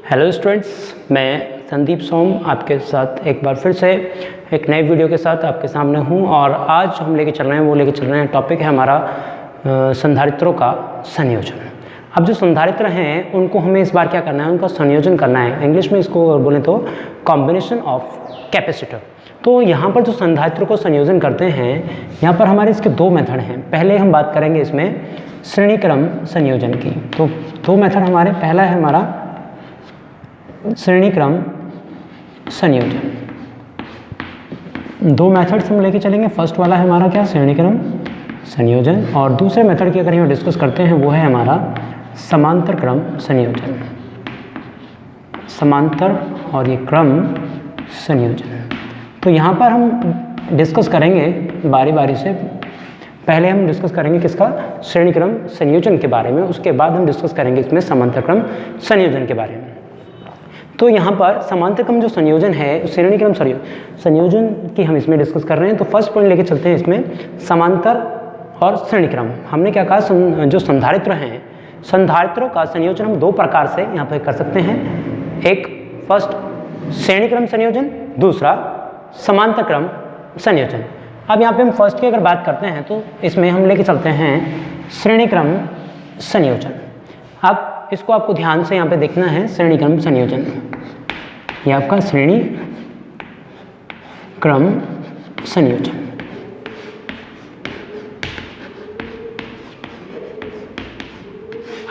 Hello students, मैं संदीप सोम आपके साथ एक बार फिर से एक नए वीडियो के साथ आपके सामने हूं। और आज हम लेके चल रहे हैं टॉपिक है हमारा संधारित्रों का संयोजन। अब जो संधारित्र हैं उनको हमें इस बार क्या करना है, उनका संयोजन करना है। इंग्लिश में इसको बोलें तो कॉम्बिनेशन ऑफ कैपेसिटर। तो यहाँ पर जो संधारित्र को संयोजन करते हैं, यहाँ पर हमारे इसके दो मेथड हैं। पहले हम बात करेंगे इसमें श्रेणी क्रम संयोजन की। तो दो मेथड हमारे, पहला है हमारा श्रेणी क्रम संयोजन। दो मेथड्स हम लेके चलेंगे। फर्स्ट वाला है हमारा क्या, श्रेणी क्रम संयोजन, और दूसरे मेथड की अगर हम डिस्कस करते हैं वो है हमारा समांतर क्रम संयोजन। समांतर और ये क्रम संयोजन। तो यहाँ पर हम डिस्कस करेंगे बारी बारी से। पहले हम डिस्कस करेंगे किसका, श्रेणी क्रम संयोजन के बारे में। उसके बाद हम डिस्कस करेंगे इसमें समांतर क्रम संयोजन के बारे में। तो यहाँ पर समांतर क्रम जो संयोजन है, श्रेणी क्रम संयोजन की हम इसमें डिस्कस कर रहे हैं। तो फर्स्ट पॉइंट लेके चलते हैं इसमें समांतर और श्रेणी क्रम। हमने क्या कहा, जो संधारित्र हैं, संधारित्रों का संयोजन हम दो प्रकार से यहाँ पर कर सकते हैं। एक फर्स्ट श्रेणी क्रम संयोजन, दूसरा समांतर क्रम संयोजन। अब यहाँ पे हम फर्स्ट की अगर बात करते हैं तो इसमें हम लेके चलते हैं श्रेणी क्रम संयोजन। अब इसको आपको ध्यान से यहाँ पे देखना है, श्रेणी क्रम संयोजन। ये आपका श्रेणी क्रम संयोजन।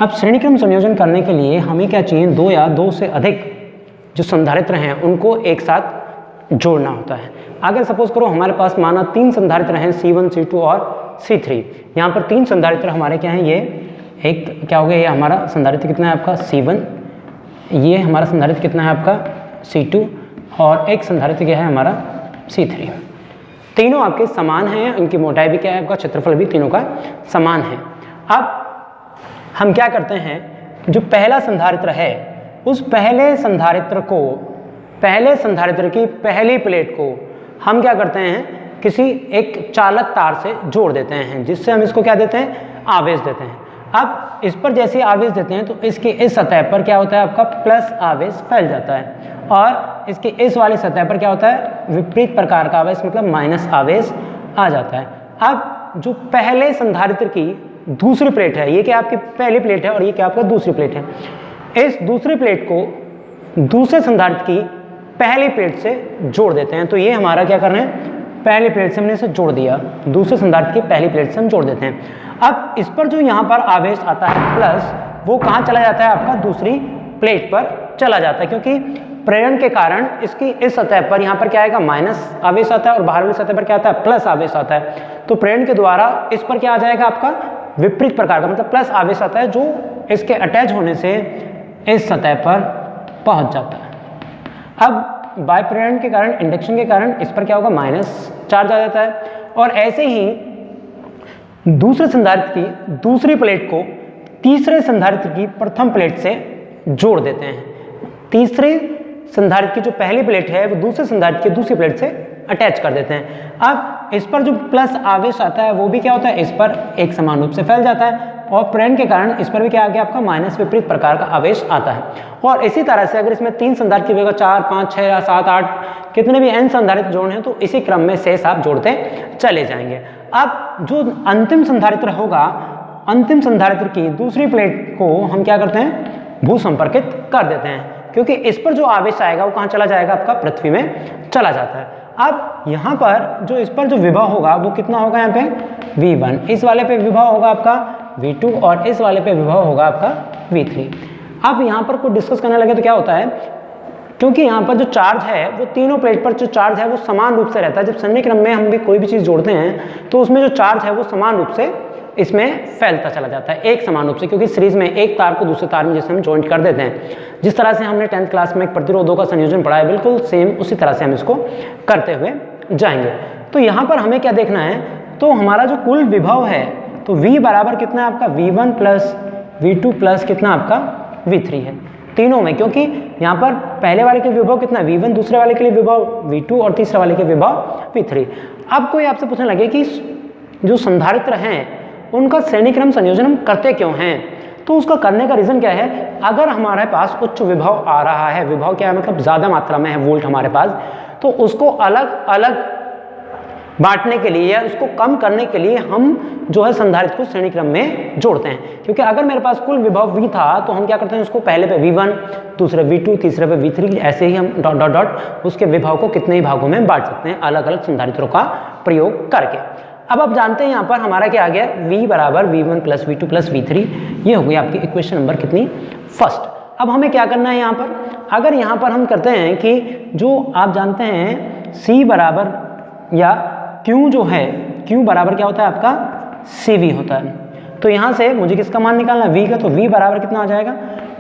अब श्रेणी क्रम संयोजन करने के लिए हमें क्या चाहिए, दो या दो से अधिक जो संधारित्र हैं उनको एक साथ जोड़ना होता है। अगर सपोज करो हमारे पास माना तीन संधारित्र हैं, C1, C2 और C3। यहाँ पर तीन संधारित्र हमारे क्या हैं, ये एक क्या हो गया, ये हमारा संधारित्र कितना है आपका C1, ये हमारा संधारित्र कितना है आपका C2, और एक संधारित्र क्या है हमारा C3। तीनों आपके समान हैं, इनकी मोटाई भी क्या है आपका, क्षेत्रफल भी तीनों का समान है। अब हम क्या करते हैं, जो पहला संधारित्र है उस पहले संधारित्र की पहली प्लेट को हम क्या करते हैं, किसी एक चालक तार से जोड़ देते हैं, जिससे हम इसको क्या देते हैं, आवेश देते हैं। अब इस पर जैसे आवेश देते हैं तो इसके इस सतह पर क्या होता है आपका, प्लस आवेश फैल जाता है, और इसके इस वाली सतह पर क्या होता है, विपरीत प्रकार का आवेश, मतलब माइनस आवेश आ जाता है। अब जो पहले संधारित्र की दूसरी प्लेट है, ये क्या आपकी पहली प्लेट है और ये क्या आपका दूसरी प्लेट है, इस दूसरी प्लेट को दूसरे संधारित्र की पहली प्लेट से जोड़ देते हैं। तो ये हमारा क्या कर रहे हैं, पहली प्लेट से हमने इसे जोड़ दिया, दूसरे संधारित्र की पहली प्लेट से हम जोड़ देते हैं। अब इस पर जो यहाँ पर आवेश आता है प्लस, वो कहाँ चला जाता है आपका, दूसरी प्लेट पर चला जाता है, क्योंकि प्रेरण के कारण इसकी इस सतह पर यहाँ पर क्या आएगा, माइनस आवेश आता है, और बाहर वाली सतह पर क्या आता है, प्लस आवेश आता है। तो प्रेरण के द्वारा इस पर क्या आ जाएगा आपका, विपरीत प्रकार का, मतलब प्लस आवेश आता है, जो इसके अटैच होने से इस सतह पर पहुँच जाता है। अब बाय प्रेरण के कारण, इंडक्शन के कारण इस पर क्या होगा, माइनस चार्ज आ जाता है, और ऐसे ही दूसरे संधारित्र की दूसरी प्लेट को तीसरे संधारित्र की प्रथम प्लेट से जोड़ देते हैं। तीसरे संधारित्र की जो पहली प्लेट है वो दूसरे संधारित्र की दूसरी प्लेट से अटैच कर देते हैं। अब इस पर जो प्लस आवेश आता है वो भी क्या होता है, इस पर एक समान रूप से फैल जाता है, और प्रेरण के कारण इस पर भी क्या आ गया आपका, माइनस विपरीत प्रकार का आवेश आता है। और इसी तरह से अगर इसमें तीन संधारित्र की जगह 4, 5, 6 या 7, 8 कितने भी n संधारित्र जोड़ने हैं, तो इसी क्रम में शेष आप जोड़ते चले जाएंगे। अब जो अंतिम संधारित्र होगा, अंतिम संधारित्र की दूसरी प्लेट को हम क्या करते हैं, भू संपर्कित कर देते हैं, क्योंकि इस पर जो आवेश आएगा वो कहाँ चला जाएगा आपका, पृथ्वी में चला जाता है। अब यहाँ पर जो इस पर जो विभव होगा वो कितना होगा, यहाँ पे V1, इस वाले पे विभव होगा आपका V2, और इस वाले पे विभव होगा आपका V3। अब यहाँ पर कुछ डिस्कस करने लगे तो क्या होता है, क्योंकि यहाँ पर जो चार्ज है वो तीनों प्लेट पर जो चार्ज है वो समान रूप से रहता है। जब श्रेणी क्रम में हम भी कोई भी चीज़ जोड़ते हैं तो उसमें जो चार्ज है वो समान रूप से इसमें फैलता चला जाता है, एक समान रूप से, क्योंकि सीरीज में एक तार को दूसरे तार में जैसे हम जॉइंट कर देते हैं, जिस तरह से हमने 10th क्लास में एक प्रतिरोधों का संयोजन पढ़ा है, बिल्कुल सेम उसी तरह से हम इसको करते हुए जाएंगे। तो यहाँ पर हमें क्या देखना है, तो हमारा जो कुल विभव है, तो V बराबर कितना है आपका, V1 प्लस V2 प्लस कितना आपका V3 है, तीनों में, क्योंकि यहाँ पर पहले वाले के विभव कितना V1, दूसरे वाले के लिए विभव V2 और तीसरे वाले के विभव V3। अब कोई आपसे पूछने लगे कि जो संधारित्र हैं उनका श्रेणी क्रम संयोजन हम करते क्यों हैं, तो उसका करने का रीज़न क्या है, अगर हमारे पास उच्च विभव आ रहा है, विभव क्या है मतलब ज़्यादा मात्रा में है वोल्ट हमारे पास, तो उसको अलग अलग बांटने के लिए या उसको कम करने के लिए हम जो है संधारित्र को श्रेणी क्रम में जोड़ते हैं। क्योंकि अगर मेरे पास कुल विभव V था तो हम क्या करते हैं उसको पहले पे V1, दूसरे V2, तीसरे पे V3, ऐसे ही हम डॉट डॉट डॉट उसके विभव को कितने ही भागों में बांट सकते हैं अलग अलग संधारित्रों का प्रयोग करके। अब आप जानते हैं यहाँ पर हमारा क्या आ गया, V बराबर V1 plus V2 plus V3, ये हो गई आपकी इक्वेशन नंबर कितनी, फर्स्ट। अब हमें क्या करना है यहाँ पर, अगर यहाँ पर हम करते हैं कि जो आप जानते हैं C बराबर या Q जो है, Q बराबर क्या होता है आपका CV होता है, तो यहाँ से मुझे किसका मान निकालना है V का, तो V बराबर कितना आ जाएगा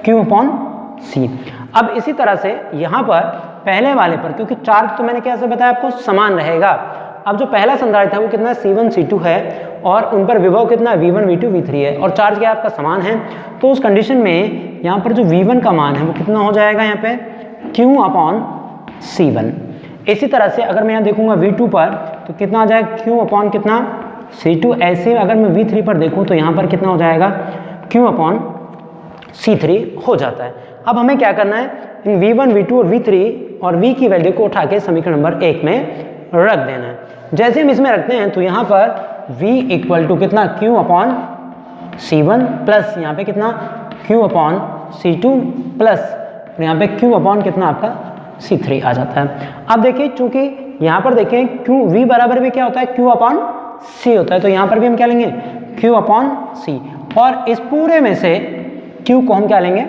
Q अपॉन C। अब इसी तरह से यहाँ पर पहले वाले पर, क्योंकि चार्ज तो मैंने कैसे बताया आपको समान रहेगा, अब जो पहला संधारित्र है वो कितना C1 C2 है और उन पर विभव कितना V1 V2 V3 है और चार्ज क्या आपका समान है, तो उस कंडीशन में यहाँ पर जो V1 का मान है वो कितना हो जाएगा यहाँ पे Q अपॉन C1। इसी तरह से अगर मैं यहाँ देखूंगा V2 पर तो कितना आ जाएगा Q अपॉन कितना C2। ऐसे अगर मैं V3 पर देखूँ तो यहाँ पर कितना हो जाएगा Q अपॉन C3 हो जाता है। अब हमें क्या करना है, इन V1 V2 और V3 और V की वैल्यू को उठा के समीकरण नंबर 1 में रख देना है। जैसे हम इसमें रखते हैं तो यहाँ पर V इक्वल टू कितना Q अपॉन C1 प्लस यहाँ पे कितना Q अपॉन C2 प्लस यहाँ पे Q अपॉन कितना आपका C3 आ जाता है। अब देखिए चूंकि यहाँ पर देखें Q V बराबर भी क्या होता है Q अपॉन C होता है, तो यहाँ पर भी हम क्या लेंगे Q अपॉन C और इस पूरे में से Q को हम क्या लेंगे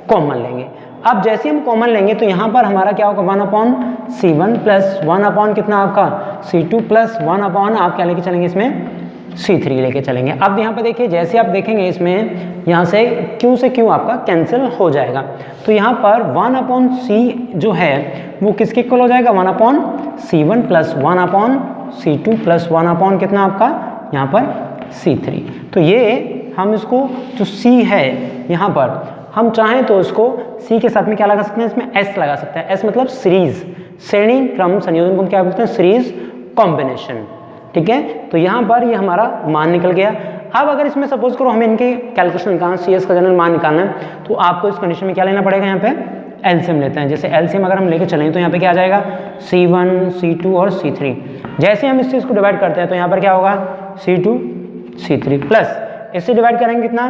कॉमन लेंगे। अब जैसे हम कॉमन लेंगे तो यहाँ पर हमारा क्या होगा 1 अपॉन C1 प्लस 1 अपॉन कितना आपका C2 प्लस 1 अपॉन आप क्या लेके चलेंगे इसमें C3 लेके चलेंगे। अब यहाँ पे देखिए जैसे आप देखेंगे इसमें यहाँ से Q से Q आपका कैंसिल हो जाएगा, तो यहाँ पर 1 अपॉन C जो है वो किसके इक्वल हो जाएगा 1 upon C1 plus 1 upon C2 plus 1 upon कितना आपका यहाँ पर C3। तो ये हम इसको जो C है यहाँ पर हम चाहें तो इसको C के साथ में क्या लगा सकते हैं, इसमें S लगा सकते हैं। S मतलब सीरीज, श्रेणी क्रम संयोजन को क्या बोलते हैं सीरीज कॉम्बिनेशन, ठीक है। तो यहाँ पर ये हमारा मान निकल गया। अब अगर इसमें सपोज करो हमें इनके कैलकुलेशन निकालना, CS का जनरल मान निकालना है, तो आपको इस कंडीशन में क्या लेना पड़ेगा, यहाँ पे एलसीएम लेते हैं। जैसे एलसीएम अगर हम लेके चलें तो यहाँ पे क्या आ जाएगा C1 C2 और C3। जैसे हम इस चीज़ को डिवाइड करते हैं तो यहाँ पर क्या होगा C2 C3 प्लस इससे डिवाइड करेंगे कितना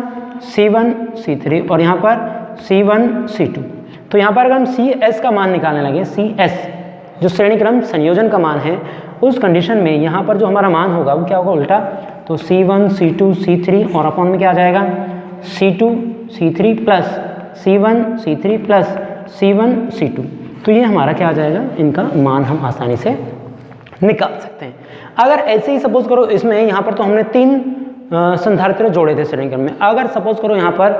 C1 C3 और यहाँ पर C1 C2। तो यहाँ पर अगर हम CS का मान निकालने लगे, CS जो श्रेणी क्रम संयोजन का मान है, उस कंडीशन में यहाँ पर जो हमारा मान होगा वो क्या होगा उल्टा, तो C1 C2 C3 और अपॉन में क्या आ जाएगा C2 C3 plus C1 C3 plus C1 C2। तो ये हमारा क्या आ जाएगा, इनका मान हम आसानी से निकाल सकते हैं। अगर ऐसे ही सपोज करो इसमें यहाँ पर तो हमने 3 संधारित्र जोड़े थे श्रेणी क्रम में, अगर सपोज करो यहाँ पर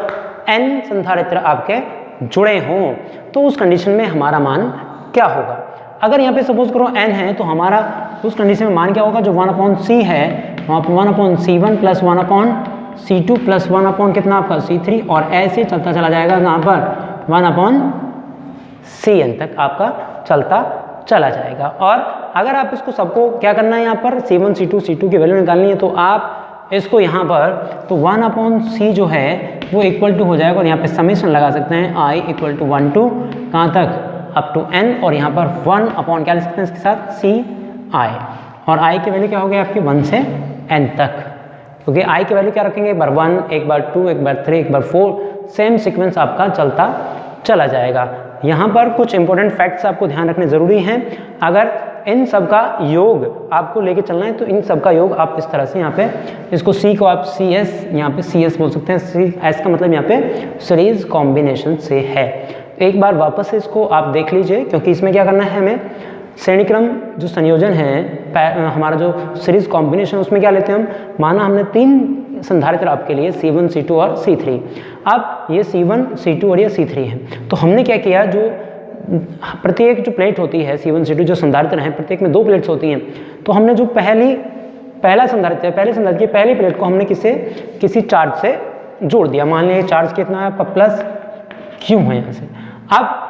n संधारित्र आपके जुड़े हों तो उस कंडीशन में हमारा मान क्या होगा। अगर यहाँ पे सपोज करो n है तो हमारा उस कंडीशन में मान क्या होगा, जो 1 अपॉन C है वहाँ पर 1 upon C1 plus 1 upon C2 plus 1 upon कितना आपका C3 और ऐसे चलता चला जाएगा यहाँ पर 1 अपॉन Cn तक आपका चलता चला जाएगा। और अगर आप इसको सबको क्या करना है, यहाँ पर C1 C2 C2 की वैल्यू निकालनी है तो आप इसको यहाँ पर तो 1 अपॉन C जो है वो इक्वल टू हो जाएगा और यहाँ पे समेशन लगा सकते हैं I इक्वल टू 1 टू कहाँ तक अप टू n और यहाँ पर 1 अपॉन क्या लिख सकते हैं इसके साथ CI और I की वैल्यू क्या हो गई आपकी 1 से n तक, क्योंकि I की वैल्यू क्या रखेंगे एक बार 1 एक बार 2 एक बार 3 एक बार 4, सेम सीक्वेंस आपका चलता चला जाएगा। यहाँ पर कुछ इंपॉर्टेंट फैक्ट्स आपको ध्यान रखने ज़रूरी हैं। अगर इन सब का योग आपको लेके चलना है तो इन सब का योग आप इस तरह से यहाँ पे इसको C को आप CS यहाँ पे CS बोल सकते हैं। S का मतलब यहाँ पे सीरीज कॉम्बिनेशन से है। एक बार वापस से इसको आप देख लीजिए, क्योंकि इसमें क्या करना है हमें श्रेणी क्रम जो संयोजन है हमारा जो सीरीज कॉम्बिनेशन उसमें क्या लेते हैं हम, माना हमने 3 संधारित्र आपके लिए C1 C2 और C3। अब ये C1 C2 और ये C3 है, तो हमने क्या किया, जो प्रत्येक जो प्लेट होती है C1 C2 जो संधारित्र हैं प्रत्येक में 2 प्लेट्स होती हैं, तो हमने जो पहला संधारित्र पहले संधारित्र की पहली प्लेट को हमने किसी चार्ज से जोड़ दिया। मान लीजिए चार्ज कितना है आपका प्लस Q है यहाँ से। अब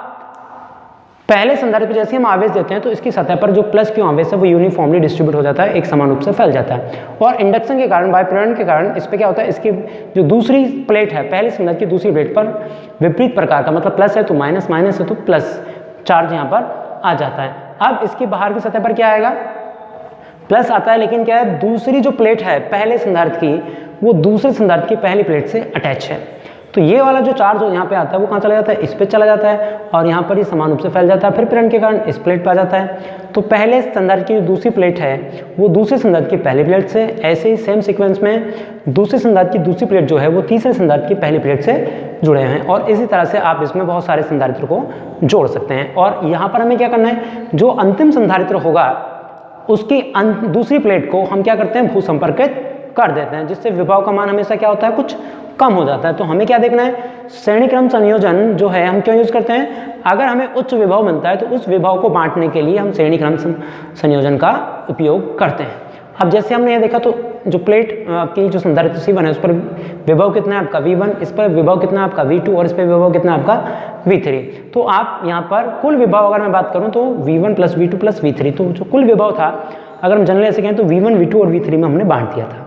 पहले संधारित्र पर जैसे हम आवेश देते हैं तो इसकी सतह पर जो प्लस क्यू आवेश है वो यूनिफॉर्मली डिस्ट्रीब्यूट हो जाता है, एक समान रूप से फैल जाता है। और इंडक्शन के कारण, वायुप्रेरण के कारण इस पर क्या होता है, इसकी जो दूसरी प्लेट है, पहले संधारित्र की दूसरी प्लेट पर विपरीत प्रकार का, मतलब प्लस है तो माइनस, माइनस है तो प्लस चार्ज यहाँ पर आ जाता है। अब इसके बाहर की सतह पर क्या आएगा, प्लस आता है, लेकिन क्या है, दूसरी जो प्लेट है पहले संधारित्र की वो दूसरे संधारित्र की पहली प्लेट से अटैच है, तो ये वाला जो चार्ज यहाँ पे आता है वो कहाँ चला जाता है, इस पे चला जाता है और यहाँ पर ये समान रूप से फैल जाता है, फिर प्रेरण के कारण इस प्लेट पे आ जाता है। तो पहले संधारित्र की जो दूसरी प्लेट है वो दूसरे संधारित्र की पहली प्लेट से, ऐसे ही सेम सीक्वेंस में दूसरे संधारित्र की दूसरी प्लेट जो है वो तीसरे संधारित्र की पहली प्लेट से जुड़े हैं, और इसी तरह से आप इसमें बहुत सारे संधारित्र को जोड़ सकते हैं। और यहाँ पर हमें क्या करना है, जो अंतिम संधारित्र होगा उसकी दूसरी प्लेट को हम क्या करते हैं, भूसंपर्कित कर देते हैं, जिससे विभव का मान हमेशा क्या होता है, कुछ कम हो जाता है। तो हमें क्या देखना है, श्रेणी क्रम संयोजन जो है हम क्यों यूज करते हैं, अगर हमें उच्च विभव मिलता है तो उस विभव को बांटने के लिए हम श्रेणी क्रम संयोजन का उपयोग करते हैं। अब जैसे हमने ये देखा तो जो प्लेट की जो संधारित्र C1 है उस पर विभव कितना है आपका V1, इस पर विभव कितना है आपका V2 और इस पर विभव कितना है आपका V3। तो आप यहाँ पर कुल विभव अगर मैं बात करूँ तो V1 + V2 + V3, तो जो कुल विभव था अगर हम जनरल ऐसे कहें तो V1, V2 और V3 में हमने बांट दिया था।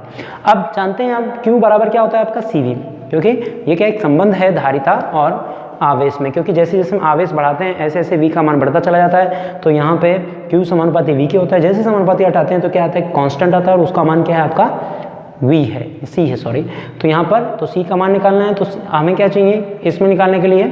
अब जानते हैं आप Q बराबर क्या होता है आपका CV, क्योंकि ये क्या एक संबंध है धारिता और आवेश में, क्योंकि जैसे जैसे हम आवेश बढ़ाते हैं ऐसे ऐसे V का मान बढ़ता चला जाता है। तो यहाँ पे Q समानुपाती V के होता है, जैसे समानुपाती हटाते हैं तो क्या आता है, कांस्टेंट आता है और उसका मान क्या है आपका V है, C है सॉरी। तो यहाँ पर तो C का मान निकालना है तो हमें क्या चाहिए, इसमें निकालने के लिए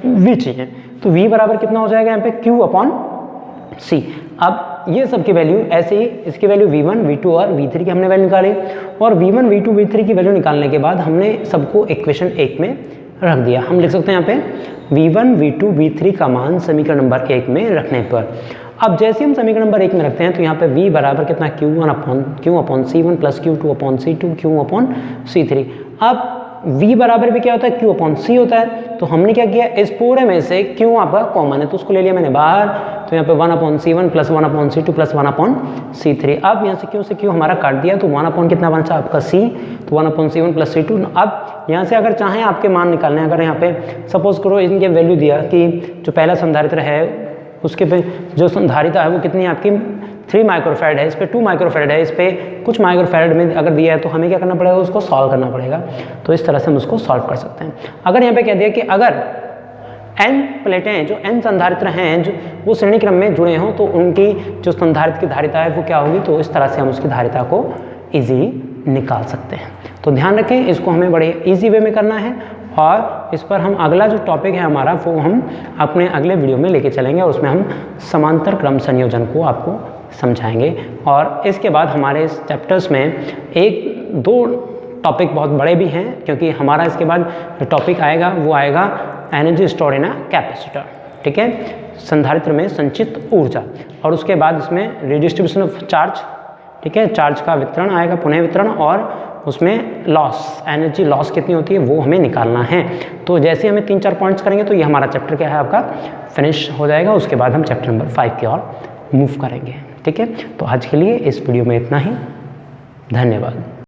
V चाहिए। तो V बराबर कितना हो जाएगा यहाँ पे, Q/C। अब ये सब की वैल्यू ऐसे ही, इसकी वैल्यू V1, V2 और V3 की हमने वैल्यू निकाली, और V1, V2, V3 की वैल्यू निकालने के बाद हमने सबको इक्वेशन 1 में रख दिया। हम लिख सकते हैं यहाँ पे V1, V2, V3 का मान समीकरण नंबर 1 में रखने पर। अब जैसे हम समीकरण नंबर 1 में रखते हैं तो यहाँ पे V बराबर कितना, Q/C1 + Q2/C2 Q/C3। अब V बराबर भी क्या होता है, Q/C होता है। तो हमने क्या किया, इस पूरे में से Q आपका कॉमन है तो उसको ले लिया मैंने बाहर, तो यहाँ पे 1/C1 + 1/C2 + 1/C3। अब यहाँ से Q हमारा काट दिया तो 1/ कितना बचा आपका C, तो 1/C1 + C2। अब यहाँ से अगर चाहें आपके मान निकालने, अगर यहाँ पे सपोज करो इनके वैल्यू दिया कि जो पहला संधारित्र है उसके पे जो संधारिता है वो कितनी है आपकी 3 माइक्रोफैरड है, इस पे 2 माइक्रोफैरड है, इस पे कुछ माइक्रोफैरड में अगर दिया है तो हमें क्या करना पड़ेगा, उसको सॉल्व करना पड़ेगा। तो इस तरह से हम उसको सॉल्व कर सकते हैं। अगर यहाँ पे कह दिया कि अगर n प्लेटें, जो n संधारित्र हैं जो वो श्रेणी क्रम में जुड़े हों तो उनकी जो संधारित्र की धारिता है वो क्या होगी, तो इस तरह से हम उसकी धारिता को ईजिली निकाल सकते हैं। तो ध्यान रखें, इसको हमें बड़े ईजी वे में करना है, और इस पर हम अगला जो टॉपिक है हमारा वो हम अपने अगले वीडियो में लेके चलेंगे, और उसमें हम समांतर क्रम संयोजन को आपको समझाएंगे। और इसके बाद हमारे इस चैप्टर्स में 1-2 टॉपिक बहुत बड़े भी हैं, क्योंकि हमारा इसके बाद जो टॉपिक आएगा वो आएगा energy store in a capacitor, ठीक है, संधारित्र में संचित ऊर्जा, और उसके बाद इसमें रिडिस्ट्रीब्यूशन ऑफ चार्ज, ठीक है, चार्ज का वितरण आएगा, पुनः वितरण, और उसमें लॉस, एनर्जी लॉस कितनी होती है वो हमें निकालना है। तो जैसे हमें 3-4 पॉइंट्स करेंगे तो ये हमारा चैप्टर क्या है आपका फिनिश हो जाएगा। उसके बाद हम चैप्टर नंबर 5 की ओर मूव करेंगे, ठीक है। तो आज के लिए इस वीडियो में इतना ही, धन्यवाद।